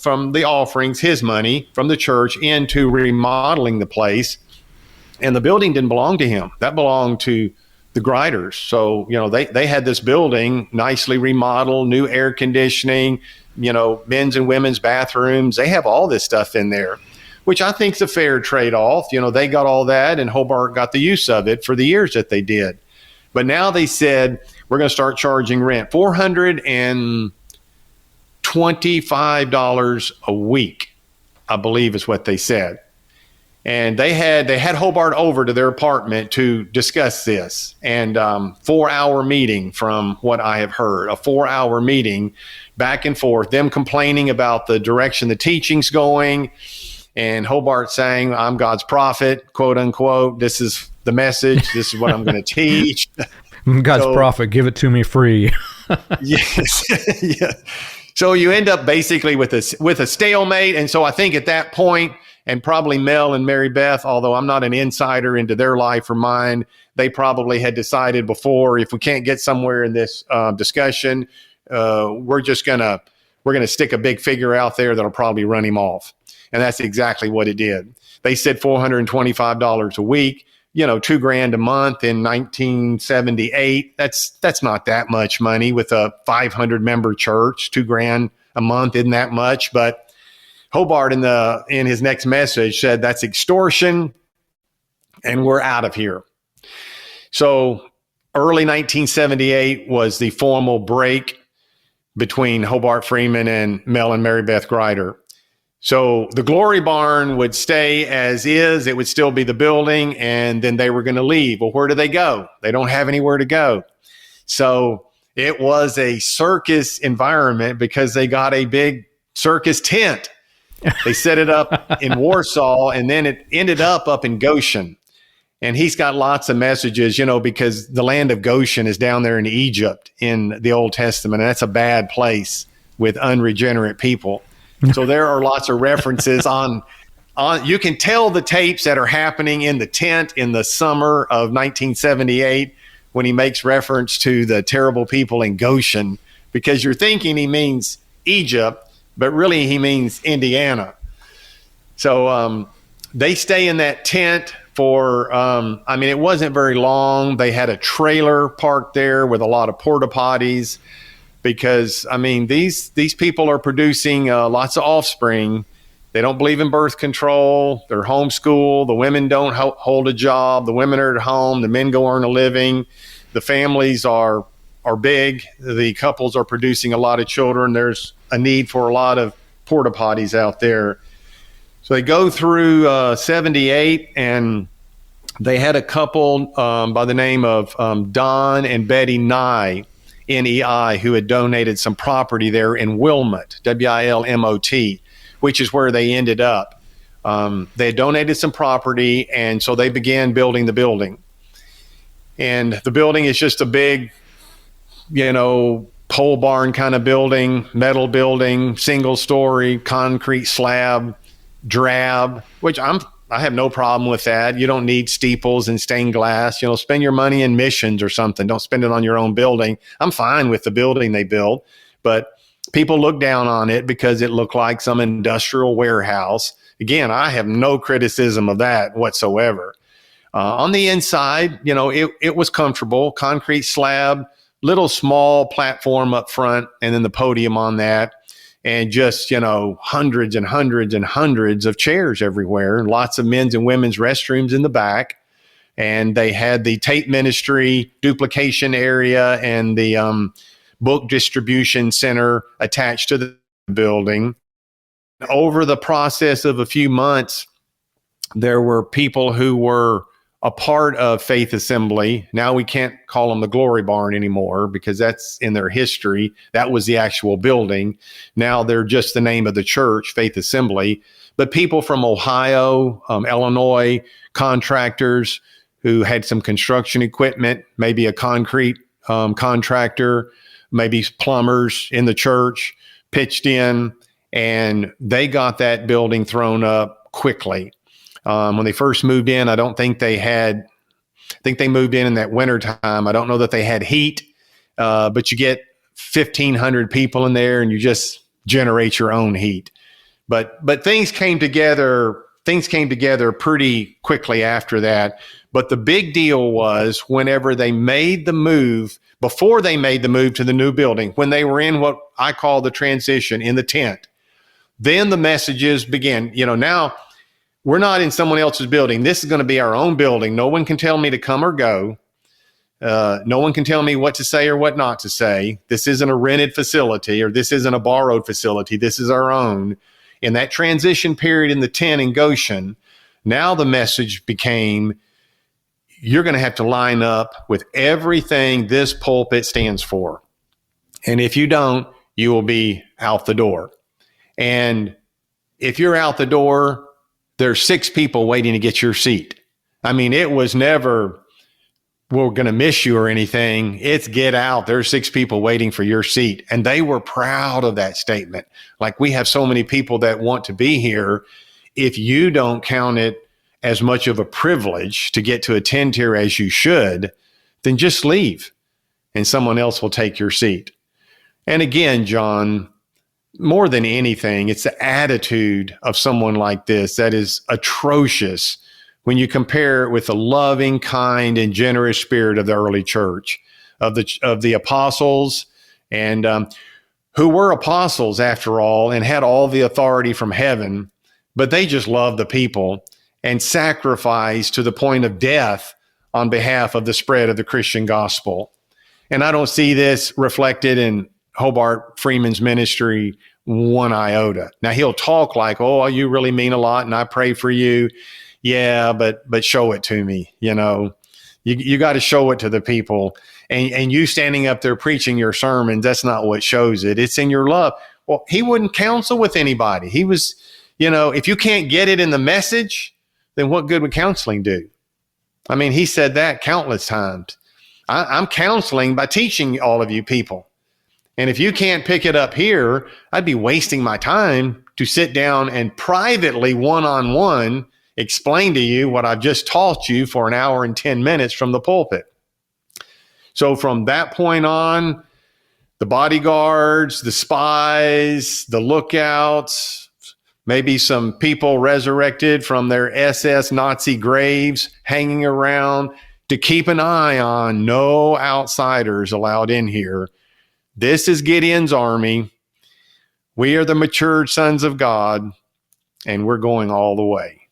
from the offerings, his money from the church, into remodeling the place. And the building didn't belong to him. That belonged to the Griders. So, they had this building nicely remodeled, new air conditioning, men's and women's bathrooms. They have all this stuff in there, which I think is a fair trade-off. They got all that, and Hobart got the use of it for the years that they did. But now they said, we're going to start charging rent. $425 a week, I believe is what they said. And they had Hobart over to their apartment to discuss this. And 4-hour meeting, from what I have heard, a 4-hour meeting back and forth, them complaining about the direction the teaching's going, and Hobart saying, I'm God's prophet, quote unquote. This is the message. This is what I'm going to teach. God's prophet, give it to me free. Yes. Yeah. So you end up basically with a stalemate. And so I think at that point, and probably Mel and Mary Beth, although I'm not an insider into their life or mine, they probably had decided before, if we can't get somewhere in this discussion, we're gonna stick a big figure out there that'll probably run him off. And that's exactly what it did. They said $425 a week, $2,000 a month in 1978. That's not that much money with a 500 member church. $2,000 a month isn't that much, but Hobart in his next message said that's extortion and we're out of here. So early 1978 was the formal break between Hobart Freeman and Mel and Mary Beth Grider. So the Glory Barn would stay as is. It would still be the building, and then they were going to leave. Well, where do they go? They don't have anywhere to go. So it was a circus environment because they got a big circus tent. They set it up in Warsaw, and then it ended up in Goshen. And he's got lots of messages, because the land of Goshen is down there in Egypt in the Old Testament, and that's a bad place with unregenerate people. So there are lots of references on you can tell the tapes that are happening in the tent in the summer of 1978 when he makes reference to the terrible people in Goshen, because you're thinking he means Egypt, but really he means Indiana. So they stay in that tent for, it wasn't very long. They had a trailer parked there with a lot of porta potties because, these people are producing lots of offspring. They don't believe in birth control. They're homeschooled. The women don't hold a job. The women are at home. The men go earn a living. The families are big. The couples are producing a lot of children. There's a need for a lot of porta potties out there. So they go through 78, and they had a couple by the name of Don and Betty Nye, N-E-I, who had donated some property there in Wilmot, W-I-L-M-O-T, which is where they ended up. They had donated some property, and so they began building the building. And the building is just a big, pole barn kind of building, metal building, single story, concrete slab, drab, which I have no problem with that. You don't need steeples and stained glass. Spend your money in missions or something. Don't spend it on your own building. I'm fine with the building they built, but people look down on it because it looked like some industrial warehouse. Again, I have no criticism of that whatsoever. On the inside, it was comfortable, concrete slab, little small platform up front, and then the podium on that. And just, hundreds and hundreds and hundreds of chairs everywhere, and lots of men's and women's restrooms in the back. And they had the tape ministry duplication area and the book distribution center attached to the building. Over the process of a few months, there were people who were a part of Faith Assembly. Now we can't call them the Glory Barn anymore because that's in their history. That was the actual building. Now they're just the name of the church, Faith Assembly. But people from Ohio, Illinois, contractors who had some construction equipment, maybe a concrete contractor, maybe plumbers in the church, pitched in, and they got that building thrown up quickly. When they first moved in, I think they moved in that winter time. I don't know that they had heat, but you get 1,500 people in there and you just generate your own heat. But things came together pretty quickly after that. But the big deal was whenever they made the move, before they made the move to the new building, when they were in what I call the transition in the tent, then the messages began. Now we're not in someone else's building. This is going to be our own building. No one can tell me to come or go. No one can tell me what to say or what not to say. This isn't a rented facility, or this isn't a borrowed facility. This is our own. In that transition period in the tent in Goshen, now the message became, you're going to have to line up with everything this pulpit stands for. And if you don't, you will be out the door. And if you're out the door, there's 6 people waiting to get your seat. I mean, it was never, we're going to miss you or anything. It's get out. There's 6 people waiting for your seat. And they were proud of that statement. Like, we have so many people that want to be here. If you don't count it as much of a privilege to get to attend here as you should, then just leave and someone else will take your seat. And again, John, more than anything, it's the attitude of someone like this that is atrocious when you compare it with the loving, kind, and generous spirit of the early church, of the apostles, and who were apostles after all, and had all the authority from heaven, but they just loved the people and sacrificed to the point of death on behalf of the spread of the Christian gospel. And I don't see this reflected in Hobart Freeman's ministry one iota. Now, he'll talk like, oh, you really mean a lot, and I pray for you. Yeah, but show it to me. You got to show it to the people. And you standing up there preaching your sermon, that's not what shows it. It's in your love. Well, he wouldn't counsel with anybody. He was, if you can't get it in the message, then what good would counseling do? I mean, he said that countless times. I'm counseling by teaching all of you people. And if you can't pick it up here, I'd be wasting my time to sit down and privately, one-on-one, explain to you what I've just taught you for an hour and 10 minutes from the pulpit. So from that point on, the bodyguards, the spies, the lookouts, maybe some people resurrected from their SS Nazi graves hanging around to keep an eye on no outsiders allowed in here. This is Gideon's army. We are the matured sons of God, and we're going all the way.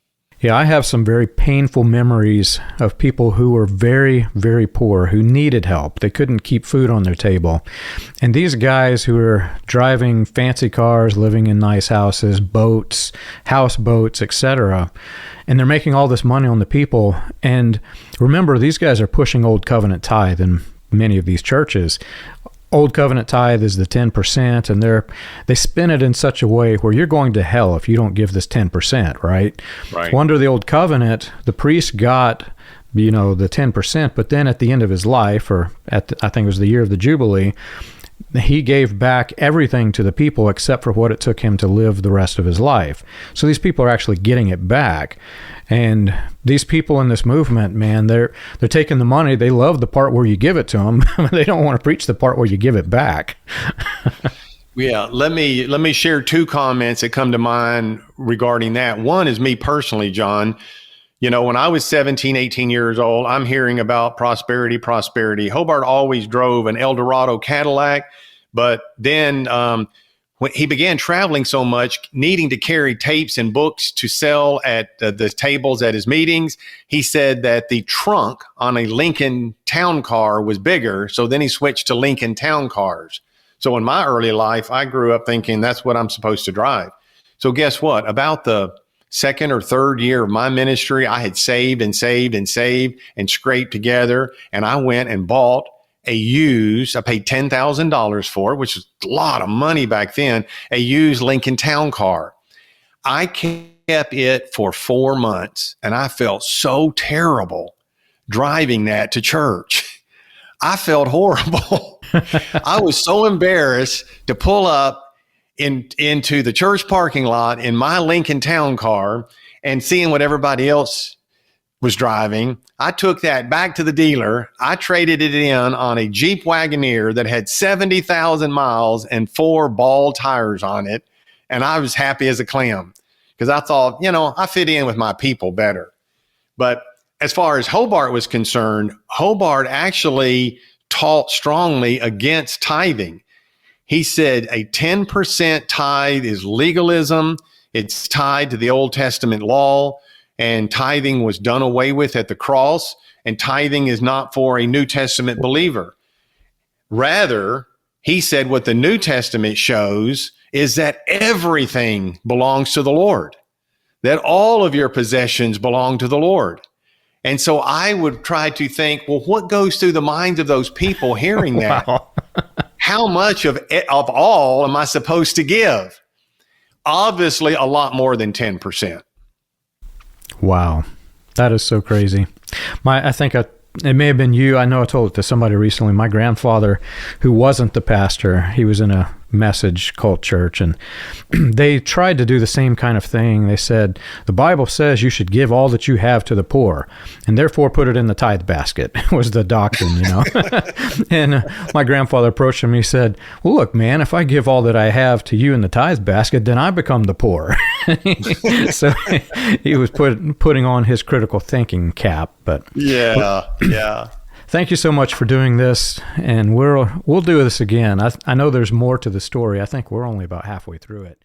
Yeah, I have some very painful memories of people who were very, very poor, who needed help. They couldn't keep food on their table. And these guys who were driving fancy cars, living in nice houses, boats, houseboats, etc., and they're making all this money on the people. And remember, these guys are pushing Old Covenant tithe in many of these churches. Old Covenant tithe is the 10%, and they spin it in such a way where you're going to hell if you don't give this 10%, right? Right. Well, under the Old Covenant, the priest got, the 10%, but then at the end of his life, or I think it was the year of the Jubilee, he gave back everything to the people except for what it took him to live the rest of his life. So these people are actually getting it back. And these people in this movement, man, they're taking the money. They love the part where you give it to them. They don't want to preach the part where you give it back. Yeah, let me share 2 comments that come to mind regarding that. One is me personally, John. When I was 17, 18 years old, I'm hearing about prosperity. Hobart always drove an Eldorado Cadillac, but then when he began traveling so much, needing to carry tapes and books to sell at the tables at his meetings, he said that the trunk on a Lincoln Town Car was bigger, so then he switched to Lincoln Town Cars. So in my early life, I grew up thinking that's what I'm supposed to drive. So guess what? About the second or third year of my ministry, I had saved and scraped together, and I went and bought I paid $10,000 for it, which was a lot of money back then, a used Lincoln Town Car. I kept it for 4 months, and I felt so terrible driving that to church. I felt horrible. I was so embarrassed to pull up into the church parking lot in my Lincoln Town Car and seeing what everybody else was driving. I took that back to the dealer. I traded it in on a Jeep Wagoneer that had 70,000 miles and 4 ball tires on it. And I was happy as a clam because I thought, I fit in with my people better. But as far as Hobart was concerned, Hobart actually taught strongly against tithing. He said a 10% tithe is legalism. It's tied to the Old Testament law, and tithing was done away with at the cross. and tithing is not for a New Testament believer. Rather, he said what the New Testament shows is that everything belongs to the Lord, that all of your possessions belong to the Lord. And so I would try to think, well, what goes through the minds of those people hearing that? Wow. How much of all am I supposed to give? Obviously, a lot more than 10%. Wow. That is so crazy. It may have been you. I know I told it to somebody recently. My grandfather, who wasn't the pastor, he was in a message cult church, and they tried to do the same kind of thing. They said, the Bible says you should give all that you have to the poor, and therefore put it in the tithe basket, was the doctrine, And my grandfather approached him. He said, well, look, man, if I give all that I have to you in the tithe basket, then I become the poor. So he was putting on his critical thinking cap. But yeah. Thank you so much for doing this, and we'll do this again. I know there's more to the story. I think we're only about halfway through it.